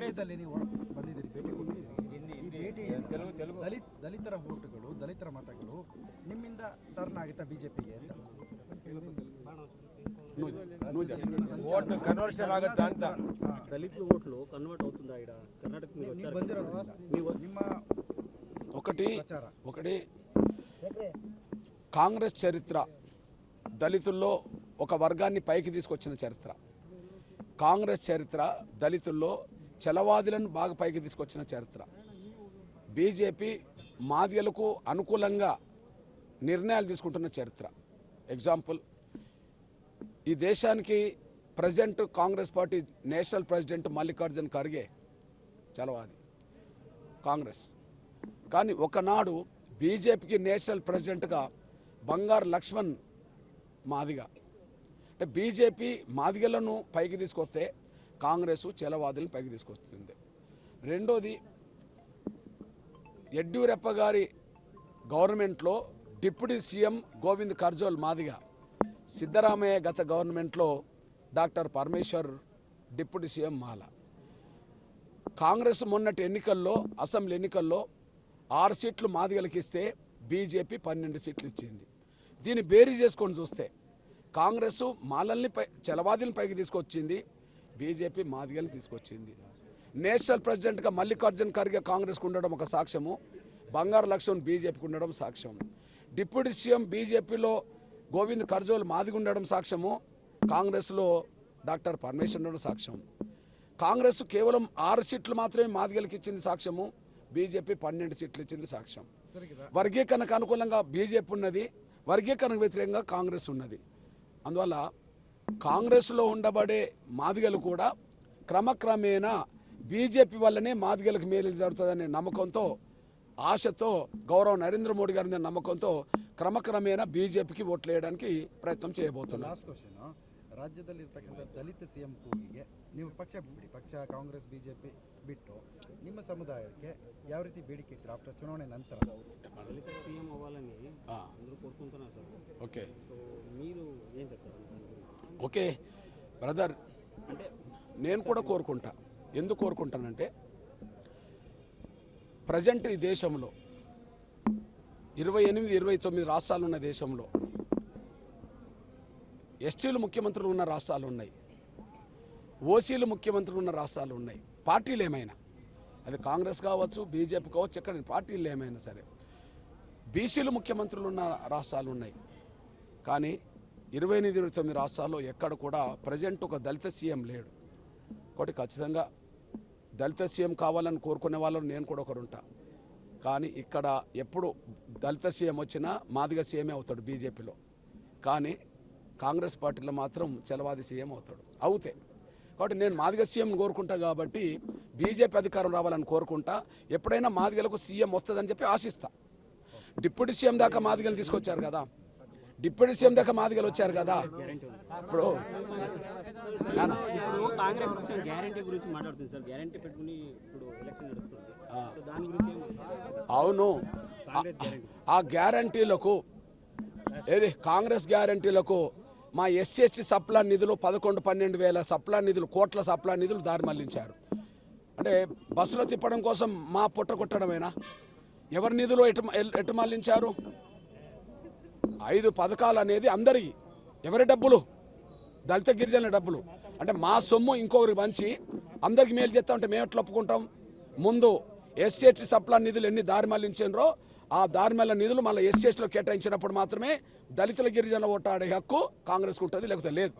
ರಾಜ್ಯದಲ್ಲಿ ನೀವು ಬಂದಿದ್ದೀರಿ, ಭೇಟಿ ಕೊಟ್ಟಿದ್ದೀರಿ. ಈ ಭೇಟಿ ದಲಿತರ ಓಟುಗಳು, ದಲಿತರ ಮತಗಳು ನಿಮ್ಮಿಂದ ಟರ್ನ್ ಆಗುತ್ತಾ ಬಿಜೆಪಿಗೆ ಅಂತ? ఓట్లు కన్వర్షన్ ఆగుతా అంత దళితుల ఓట్లు కన్వర్ట్ అవుతుందా ఇక్కడ కర్ణాటక ಬಂದಿರೋದ್ರಿಂದ ನಿಮ್ಮ ఒకటి కాంగ్రెస్ చరిత్ర దళితుల్లో ఒక వర్గాన్ని పైకి తీసుకొచ్చిన చరిత్ర. కాంగ్రెస్ చరిత్ర దళితుల్లో చలవాదులను బాగా పైకి తీసుకొచ్చిన చరిత్ర. బీజేపీ మాదిగలకు అనుకూలంగా నిర్ణయాలు తీసుకుంటున్న చరిత్ర. ఎగ్జాంపుల్, ఈ దేశానికి present Congress party national president Mallikarjun Kharge Chalavadi Congress. కానీ ఒకనాడు బీజేపీకి నేషనల్ ప్రెసిడెంట్గా బంగారు లక్ష్మణ్ మాదిగా. అంటే బీజేపీ మాదిగలను పైకి తీసుకొస్తే కాంగ్రెస్ చలవాదులను పైకి తీసుకొస్తుంది. రెండోది, యడ్యూరప్ప గారి గవర్నమెంట్లో డిప్యూటీ సీఎం గోవింద్ కర్జోల్ మాదిగా, సిద్ధరామయ్య గత గవర్నమెంట్లో డాక్టర్ పరమేశ్వర్ డిప్యూటీ సీఎం మాల. కాంగ్రెస్ మొన్నటి ఎన్నికల్లో, అసెంబ్లీ ఎన్నికల్లో 6 సీట్లు మాదిగలకి ఇస్తే బీజేపీ 12 సీట్లు ఇచ్చింది. దీన్ని బేరీ చేసుకొని చూస్తే కాంగ్రెస్ మాలల్ని చలవాదులను పైకి తీసుకొచ్చింది, బీజేపీ మాదిగల్ని తీసుకొచ్చింది. నేషనల్ ప్రెసిడెంట్గా మల్లికార్జున్ ఖర్గే కాంగ్రెస్కు ఉండడం ఒక సాక్ష్యము, బంగారు లక్ష్మణ్ బీజేపీకి ఉండడం సాక్ష్యం. డిప్యూటీ సీఎం బీజేపీలో గోవింద్ కర్జోల్ మాదిగా ఉండడం సాక్ష్యము, కాంగ్రెస్లో డాక్టర్ పరమేశ్వర్ ఉండడం సాక్ష్యం. కాంగ్రెస్ కేవలం 6 సీట్లు మాత్రమే మాదిగలకి ఇచ్చింది సాక్ష్యము, బీజేపీ 12 సీట్లు ఇచ్చింది సాక్ష్యం. వర్గీకరణకు అనుకూలంగా బీజేపీ ఉన్నది, వర్గీకరణకు వ్యతిరేకంగా కాంగ్రెస్ ఉన్నది. అందువల్ల కాంగ్రెస్లో ఉండబడే మాదిగలు కూడా క్రమక్రమేణా బీజేపీ వల్లనే మాదిగలకు మేలు జరుగుతుందనే నమ్మకంతో, ఆశతో, గౌరవ నరేంద్ర మోడీ గారి నమ్మకంతో క్రమక్రమేణా బీజేపీకి ఓట్లు వేయడానికి ప్రయత్నం చేయబోతున్నారు. ಲಾಸ್ಟ್ ಕ್ವಶನ್, ರಾಜ್ಯದಲ್ಲಿರ್ತಕ್ಕಂಥ ದಲಿತ ಸಿಎಂ ಕೂಗಿಗೆ ನೀವು ಪಕ್ಷ ಬಿಡಿ, ಪಕ್ಷ ಕಾಂಗ್ರೆಸ್ ಬಿಜೆಪಿ ಬಿಟ್ಟು ನಿಮ್ಮ ಸಮುದಾಯಕ್ಕೆ ಯಾವ ರೀತಿ ಬೇಡಿಕೆ ಇಟ್ಟರು ಆಫ್ಟರ್ ಚುನಾವಣೆ ನಂತರ? దళిత సీఎం అవ్వాలని అందరూ కోరుకుంటున్నారు సార్. ఓకే, సో మీరు ఏం చెప్తారు? ఓకే బ్రదర్, అంటే నేను కూడా కోరుకుంటా. ఎందుకు కోరుకుంటానంటే, ప్రజెంట్ ఈ దేశంలో 28-29 రాష్ట్రాలు ఉన్న దేశంలో ఎస్టీలు ముఖ్యమంత్రులు ఉన్న రాష్ట్రాలు ఉన్నాయి, ఓసీలు ముఖ్యమంత్రులు ఉన్న రాష్ట్రాలు ఉన్నాయి. పార్టీలు ఏమైనా, అది కాంగ్రెస్ కావచ్చు, బీజేపీ కావచ్చు, ఎక్కడ పార్టీలు ఏమైనా సరే, బీసీలు ముఖ్యమంత్రులు ఉన్న రాష్ట్రాలు ఉన్నాయి. కానీ 28-29 రాష్ట్రాల్లో ఎక్కడ కూడా ప్రజెంట్ ఒక దళిత సీఎం లేడు. కాబట్టి ఖచ్చితంగా దళిత సీఎం కావాలని కోరుకునే వాళ్ళు నేను కూడా ఒకరుంటా. కానీ ఇక్కడ ఎప్పుడు దళిత సీఎం వచ్చినా మాదిగ సీఎమే అవుతాడు బీజేపీలో. కానీ కాంగ్రెస్ పార్టీలో మాత్రం చలవాది సీఎం అవుతాడు. కాబట్టి నేను మాదిగ సీఎంని కోరుకుంటా, కాబట్టి బీజేపీ అధికారం రావాలని కోరుకుంటా. ఎప్పుడైనా మాదిగలకు సీఎం వస్తుందని చెప్పి ఆశిస్తా. డిప్యూటీ సీఎం దాకా మాదిగలు తీసుకొచ్చారు కదా, డిప్యూటీ సీఎం దాకా మాదిగలు వచ్చారు కదా. ఇప్పుడు కాంగ్రెస్ గ్యారంటీ గురించి మాట్లాడుతుంది సార్, గ్యారంటీ పెట్టుకుని ఇప్పుడు ఎలక్షన్ నడుస్తుంది. దాని గురించి అవును, ఆ గ్యారంటీలకు ఏది కాంగ్రెస్ గ్యారంటీలకు మా ఎస్సీ సప్లా నిధులు 11-12 వేల సప్లా నిధులు, కోట్ల సప్లా నిధులు దారి మళ్లించారు. అంటే బస్సులో తిప్పడం కోసం మా పుట్ట కొట్టడమేనా? ఎవరి నిధులు ఎటు మళ్లించారు? 5 పథకాలు అనేది అందరికీ, ఎవరి డబ్బులు? దళిత గిరిజనుల డబ్బులు. అంటే మా సొమ్ము ఇంకొకరికి పంచి అందరికి మేలు చేస్తా ఉంటే మేము ఎట్లా ఒప్పుకుంటాం? ముందు ఎస్సీ సప్లా నిధులు ఎన్ని దారి మళ్లించారో ఆ దారి మళ్ళీ నిధులు మళ్ళీ ఎస్సీలో కేటాయించినప్పుడు మాత్రమే దళితుల గిరిజనుల ఓటాడే హక్కు కాంగ్రెస్కు ఉంటుంది, లేకపోతే లేదు.